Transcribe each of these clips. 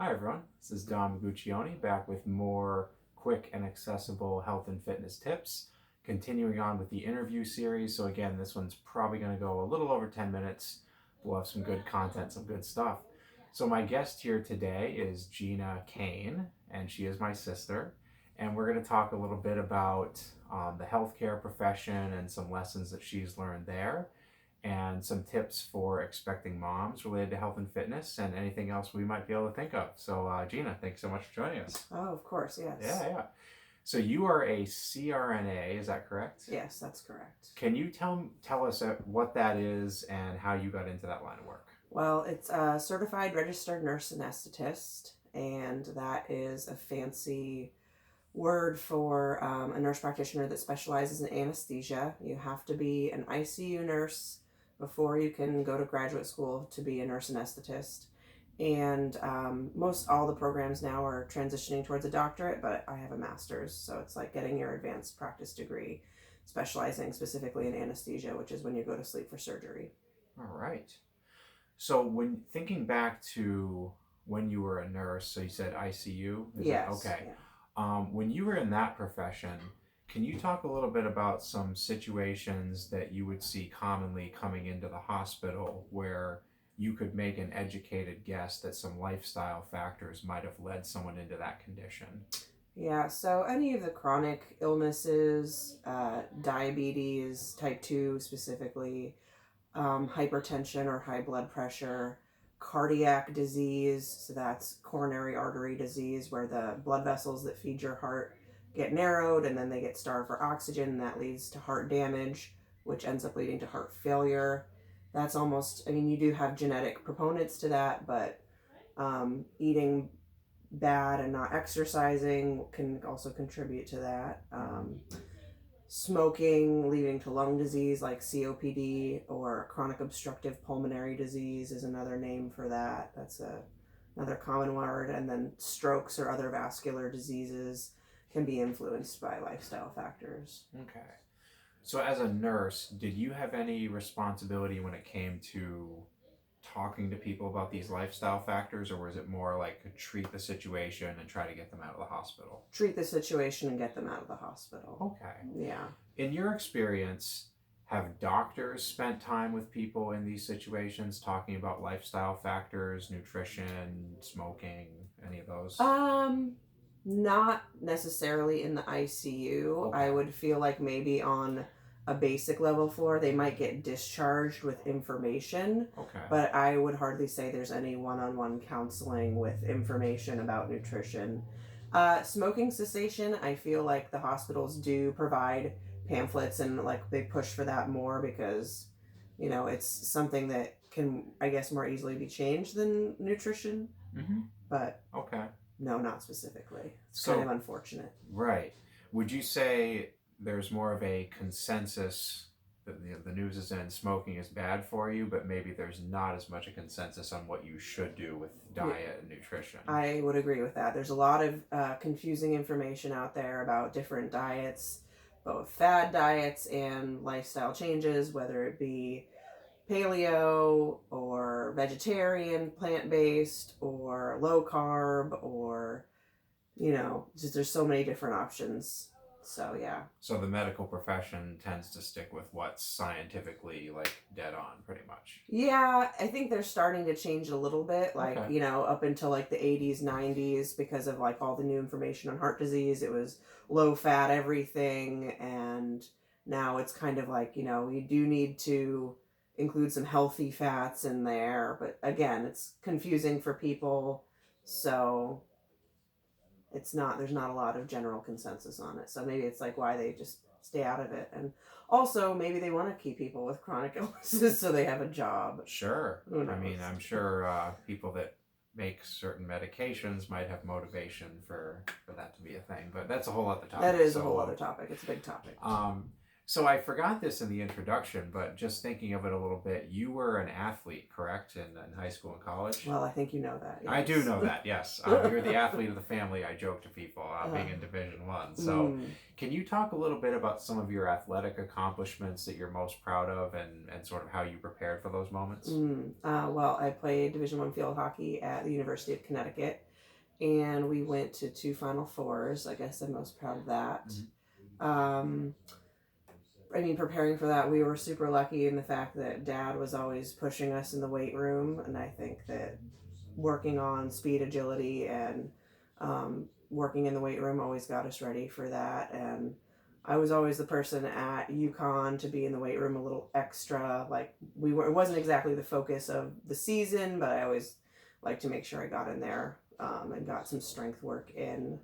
Hi everyone, this is Dom Guccione back with more quick and accessible health and fitness tips. Continuing on with the interview series. So, again, this one's probably going to go a little over 10 minutes. We'll have some good content, some good stuff. So, my guest here today is Gina Cain, and she is my sister. And we're going to talk a little bit about the healthcare profession and some lessons that she's learned there and some tips for expecting moms related to health and fitness and anything else we might be able to think of. So, Gina, thanks so much for joining us. Oh, of course, yes. Yeah. So you are a CRNA, is that correct? Yes, that's correct. Can you tell us what that is and how you got into that line of work? Well, it's a certified registered nurse anesthetist, and that is a fancy word for a nurse practitioner that specializes in anesthesia. You have to be an ICU nurse before you can go to graduate school to be a nurse anesthetist. And most all the programs now are transitioning towards a doctorate, but I have a master's, so it's like getting your advanced practice degree, specializing specifically in anesthesia, which is when you go to sleep for surgery. All right. So when thinking back to when you were a nurse, so you said ICU? Yes. Okay. Yeah. When you were in that profession, can you talk a little bit about some situations that you would see commonly coming into the hospital where you could make an educated guess that some lifestyle factors might have led someone into that condition? Yeah, so any of the chronic illnesses, diabetes, type 2 specifically, hypertension or high blood pressure, cardiac disease, so that's coronary artery disease, where the blood vessels that feed your heart get narrowed and then they get starved for oxygen, and that leads to heart damage, which ends up leading to heart failure. That's almost, I mean, you do have genetic proponents to that, but eating bad and not exercising can also contribute to that. Smoking leading to lung disease like COPD or chronic obstructive pulmonary disease is another name for that. That's another common word. And then strokes or other vascular diseases can be influenced by lifestyle factors. Okay. So, as a nurse, did you have any responsibility when it came to talking to people about these lifestyle factors, or was it more like treat the situation and try to get them out of the hospital? Treat the situation and get them out of the hospital. Okay. Yeah. In your experience, have doctors spent time with people in these situations talking about lifestyle factors, nutrition, smoking, any of those? Not necessarily in the ICU. Okay. I would feel like maybe on a basic level floor they might get discharged with information. Okay. But I would hardly say there's any one-on-one counseling with information about nutrition. Smoking cessation, I feel like the hospitals do provide pamphlets, and like they push for that more because it's something that can, I guess, more easily be changed than nutrition. Mm-hmm. But okay. No, not specifically. It's So, kind of unfortunate. Right. Would you say there's more of a consensus that the news is in smoking is bad for you, but maybe there's not as much a consensus on what you should do with diet and nutrition? I would agree with that. There's a lot of confusing information out there about different diets, both fad diets and lifestyle changes, whether it be paleo or vegetarian, plant-based, or low carb, or just there's so many different options. So yeah. So the medical profession tends to stick with what's scientifically like dead on, pretty much. Yeah, I think they're starting to change a little bit, like Okay. up until like the 80s, 90s, because of like all the new information on heart disease. It was low fat everything, and now it's kind of like we do need to include some healthy fats in there, but again, it's confusing for people, so there's not a lot of general consensus on it. So maybe it's like why they just stay out of it. And also maybe they want to keep people with chronic illnesses so they have a job. Sure. Who knows? I mean, I'm sure people that make certain medications might have motivation for that to be a thing, but that's a whole other topic. That is a whole other topic. It's a big topic. So I forgot this in the introduction, but just thinking of it a little bit, you were an athlete, correct, in high school and college? Well, I think you know that. Yes. I do know that, yes. You're the athlete of the family, I joke to people, being in Division I. So can you talk a little bit about some of your athletic accomplishments that you're most proud of and sort of how you prepared for those moments? Well, I played Division I field hockey at the University of Connecticut. and we went to 2 Final Fours. I guess I'm most proud of that. Um, I mean, preparing for that, we were super lucky in the fact that Dad was always pushing us in the weight room, and I think that working on speed, agility, and working in the weight room always got us ready for that. And I was always the person at UConn to be in the weight room a little extra. Like we were, it wasn't exactly the focus of the season, but I always like to make sure I got in there and got some strength work in.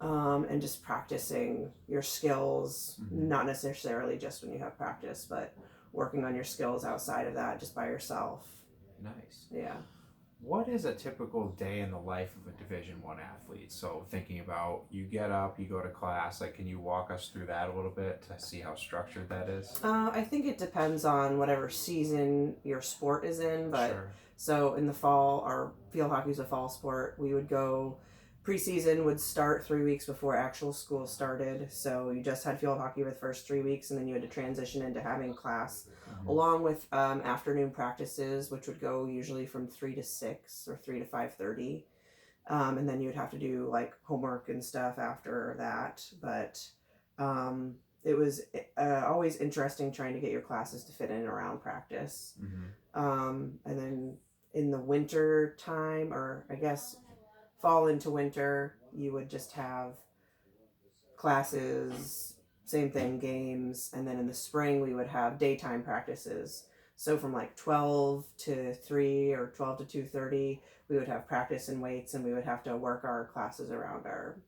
And just practicing your skills, not necessarily just when you have practice, but working on your skills outside of that just by yourself. Nice. Yeah. What is a typical day in the life of a Division I athlete? So thinking about you get up, you go to class, like can you walk us through that a little bit to see how structured that is? I think it depends on whatever season your sport is in, but Sure. so in the fall, our field hockey is a fall sport. We would go preseason would start 3 weeks before actual school started. So you just had field hockey for the first 3 weeks, and then you had to transition into having class, along with afternoon practices, which would go usually from 3 to 6 or 3 to 5:30, and then you would have to do like homework and stuff after that. But it was always interesting trying to get your classes to fit in around practice. And then in the winter time, or I guess fall into winter, you would just have classes, same thing, games, and then in the spring we would have daytime practices. So from like 12 to 3 or 12 to 2:30, we would have practice and weights, and we would have to work our classes around our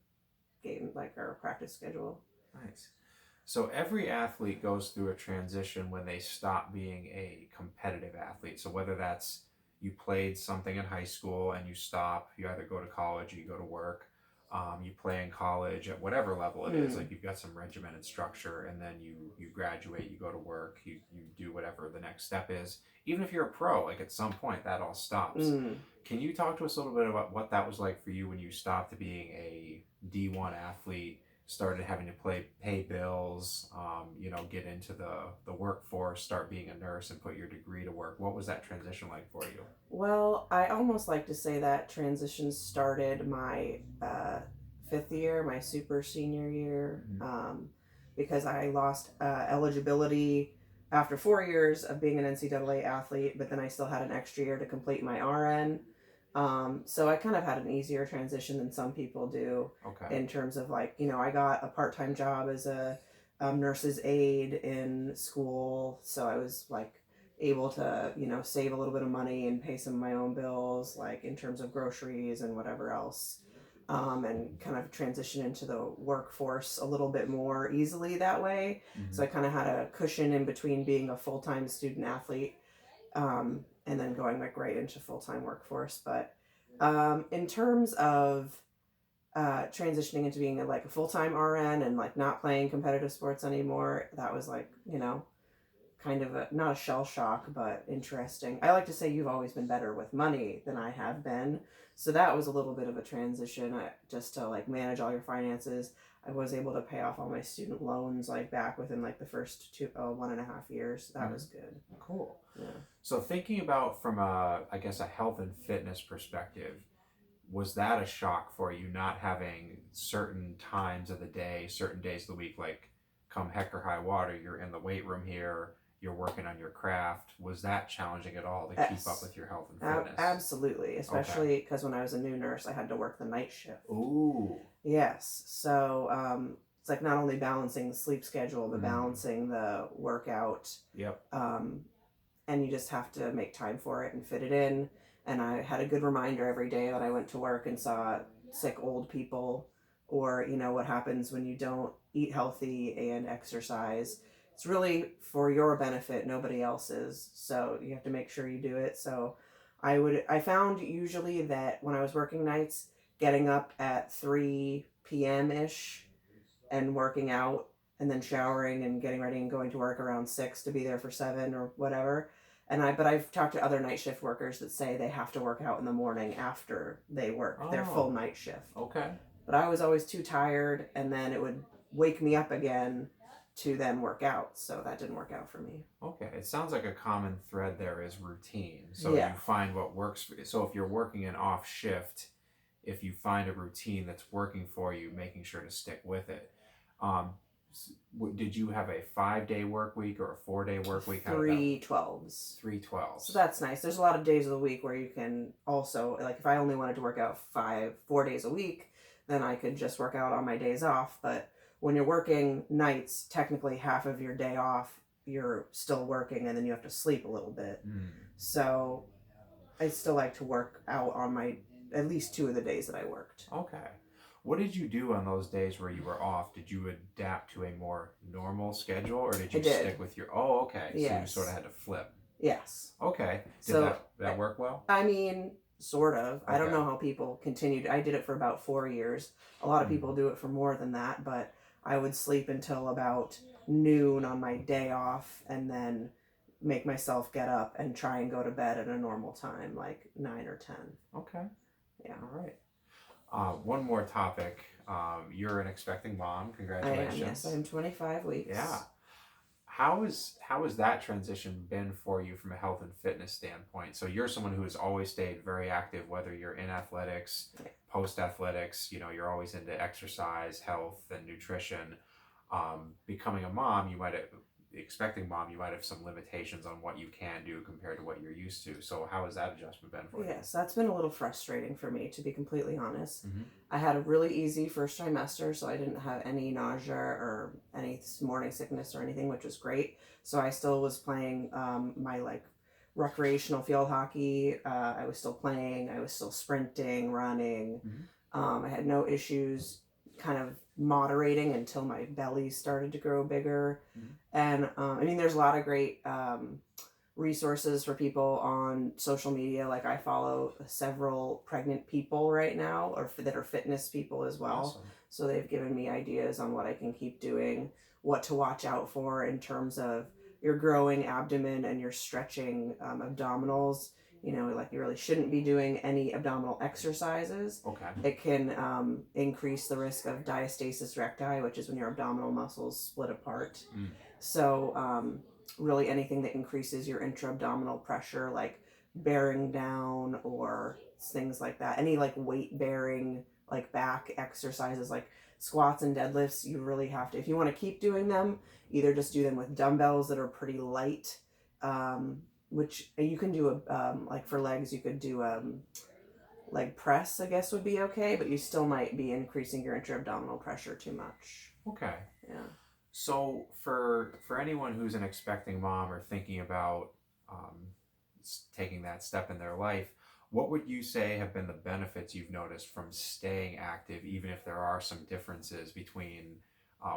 game, like our practice schedule. Nice. So every athlete goes through a transition when they stop being a competitive athlete. So whether that's you played something in high school and you stop, you either go to college or you go to work, you play in college at whatever level it is, like you've got some regimented structure, and then you graduate, you go to work, you do whatever the next step is. Even if you're a pro, like at some point that all stops. Can you talk to us a little bit about what that was like for you when you stopped being a D1 athlete, started having to pay bills, get into the workforce, start being a nurse, and put your degree to work? What was that transition like for you? Well, I almost like to say that transition started my 5th year, my super senior year, because I lost eligibility after 4 years of being an NCAA athlete, but then I still had an extra year to complete my RN. So I kind of had an easier transition than some people do. Okay. In terms of like, I got a part-time job as a nurse's aide in school, so I was like able to, save a little bit of money and pay some of my own bills, like in terms of groceries and whatever else, and kind of transition into the workforce a little bit more easily that way. So I kind of had a cushion in between being a full-time student athlete and then going like right into full-time workforce. But in terms of transitioning into being like a full-time RN and like not playing competitive sports anymore, that was like, kind of not a shell shock, but interesting. I like to say you've always been better with money than I have been. So that was a little bit of a transition, just to like manage all your finances. I was able to pay off all my student loans like back within like the first 1.5 years. That was good. Cool. Yeah. So thinking about from I guess a health and fitness perspective, was that a shock for you not having certain times of the day, certain days of the week, like come heck or high water, you're in the weight room here, you're working on your craft? Was that challenging at all to keep up with your health and fitness? Absolutely, especially because when I was a new nurse, I had to work the night shift. Ooh. Yes, so it's like not only balancing the sleep schedule, but balancing the workout. Yep. And you just have to make time for it and fit it in. And I had a good reminder every day that I went to work and saw sick old people, or what happens when you don't eat healthy and exercise. It's really for your benefit, nobody else's. So you have to make sure you do it. So I found usually that when I was working nights, getting up at 3 p.m. ish and working out and then showering and getting ready and going to work around 6 to be there for 7 or whatever. But I've talked to other night shift workers that say they have to work out in the morning after they work their full night shift. Okay. But I was always too tired, and then it would wake me up again to then work out. So that didn't work out for me. Okay. It sounds like a common thread there is routine. So you find what works for you. So if you're working an off shift, if you find a routine that's working for you, making sure to stick with it. Um, did you have a 5-day work week or a 4-day work week? How did that? 3 12s. 3 12s. So that's nice. There's a lot of days of the week where you can also, like, if I only wanted to work out 4 days a week, then I could just work out on my days off. But when you're working nights, technically half of your day off, you're still working, and then you have to sleep a little bit. So I still like to work out on my at least 2 of the days that I worked. Okay. What did you do on those days where you were off? Did you adapt to a more normal schedule, or did you stick with your? Oh, okay. So you sort of had to flip. Yes. Okay. Did that work well? I mean, sort of. Okay. I don't know how people continued. I did it for about 4 years. A lot of people do it for more than that, but I would sleep until about noon on my day off, and then make myself get up and try and go to bed at a normal time, like 9 or 10. Okay. Yeah. All right. One more topic. You're an expecting mom. Congratulations. I am, yes. I'm 25 weeks. Yeah. How has that transition been for you from a health and fitness standpoint? So you're someone who has always stayed very active, whether you're in athletics, post athletics, you're always into exercise, health, and nutrition. Becoming a mom, expecting mom, you might have some limitations on what you can do compared to what you're used to. So how has that adjustment been for you? Yes, that's been a little frustrating for me, to be completely honest. I had a really easy first trimester, so I didn't have any nausea or any morning sickness or anything, which was great. So I still was playing my recreational field hockey. I was still playing. I was still sprinting, running. I had no issues kind of moderating until my belly started to grow bigger. And there's a lot of great resources for people on social media. Like, I follow several pregnant people right now, or that are fitness people as well. Awesome. So they've given me ideas on what I can keep doing, what to watch out for in terms of your growing abdomen and your stretching abdominals. You really shouldn't be doing any abdominal exercises. Okay. It can increase the risk of diastasis recti, which is when your abdominal muscles split apart. So really anything that increases your intra-abdominal pressure, like bearing down or things like that. Any weight bearing, back exercises like squats and deadlifts, you really have to, if you want to keep doing them, either just do them with dumbbells that are pretty light, which you can do for legs, you could do leg press, I guess would be okay, but you still might be increasing your intra-abdominal pressure too much. Okay. Yeah. So for anyone who's an expecting mom or thinking about taking that step in their life, what would you say have been the benefits you've noticed from staying active, even if there are some differences between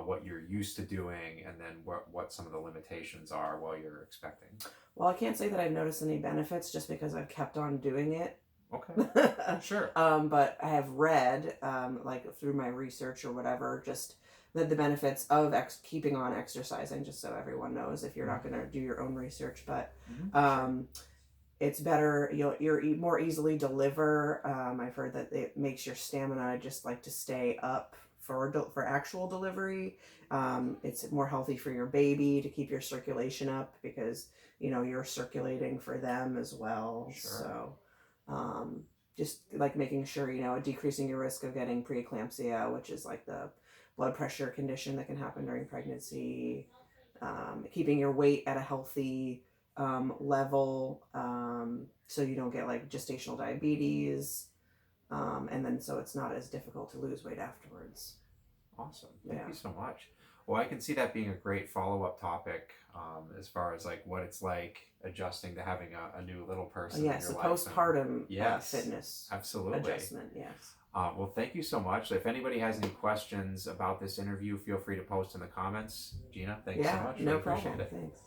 what you're used to doing and then what some of the limitations are while you're expecting? Well, I can't say that I've noticed any benefits just because I've kept on doing it. Okay. Sure. But I have read, through my research or whatever, just the benefits of keeping on exercising, just so everyone knows, if you're not going to do your own research. But it's better, you're more easily deliver. I've heard that it makes your stamina just to stay up for actual delivery. It's more healthy for your baby to keep your circulation up, because you're circulating for them as well. Sure. So just making sure decreasing your risk of getting preeclampsia, which is the blood pressure condition that can happen during pregnancy. Keeping your weight at a healthy level, so you don't get gestational diabetes, and then so it's not as difficult to lose weight afterwards. Awesome. Thank you so much. Well, I can see that being a great follow-up topic, as far as what it's like adjusting to having a new little person in your life. Yes, the postpartum fitness absolutely adjustment, yes. Well, thank you so much. If anybody has any questions about this interview, feel free to post in the comments. Gina, thanks so much. No problem. Thanks.